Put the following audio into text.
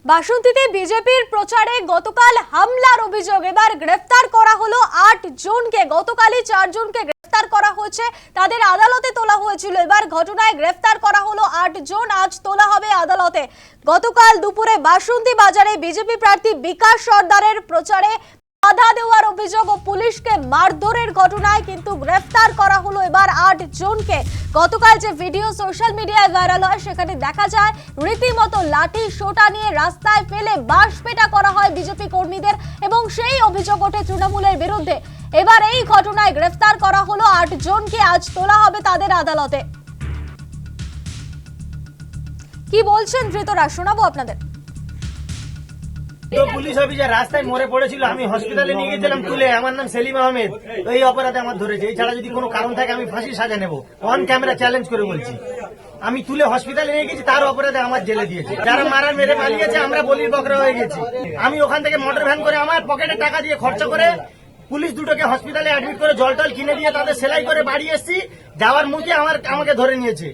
বাসন্তীতে বিজেপির প্রচারে গতকাল হামলার অভিযোগ, এবার গ্রেফতার করা হলো 8 জনকে। গতকালই 4 জনকে গ্রেফতার করা হয়েছে, তাদের আদালতে তোলা হয়েছিল। এবার ঘটনায় গ্রেফতার করা হলো 8 জন, আজ তোলা হবে আদালতে। গতকাল দুপুরে বাসন্তী বাজারে বিজেপি প্রার্থী বিকাশ সর্দারের প্রচারে বাধা দেওয়ার অভিযোগ ও পুলিশকে মারধরের ঘটনায় কিন্তু গ্রেফতার করা হলো এবার 8 জনকে। গতকাল যে ভিডিও সোশ্যাল মিডিয়ায় ভাইরাল হয় সেখানে দেখা যায় রীতিমতো লাঠি সোটা নিয়ে রাস্তায় ফেলে বাঁশপেটা করা হয় বিজেপি কর্মীদের এবং সেই অভিযোগ ওঠে তৃণমূলের বিরুদ্ধে। এবার এই ঘটনায় গ্রেফতার করা হলো 8 জনকে, আজ তোলা হবে তাদের আদালতে। কি বলছেন ধৃতরা শোনাবো আপনাদের। তো পুলিশ অফিসার রাস্তায় মরে পড়েছিল, আমি হসপিটালে নিয়ে গেছিলাম তুলে। আমার নাম সেলিম আহমেদ। এই অপরাধে আমার ধরেছে, এছাড়া যদি কোনো কারণ থাকে আমি ফাঁসি সাজা নেব। অন ক্যামেরা চ্যালেঞ্জ করে বলছি, আমি তুলে হসপিটালে নিয়ে গেছি, তার অপরাধে আমার জেলে দিয়েছে। যারা মারার মেরে পালিয়েছে আমরা বলির বকরা হয়ে গেছি। আমি ওখান থেকে মোটর ভ্যান করে আমার পকেটে টাকা দিয়ে খরচা করে পুলিশ দুটোকে হসপিটালে অ্যাডমিট করে জল টল কিনে দিয়ে তাদের সেলাই করে বাড়ি এসেছি। যাওয়ার মুখে আমাকে ধরে নিয়েছে।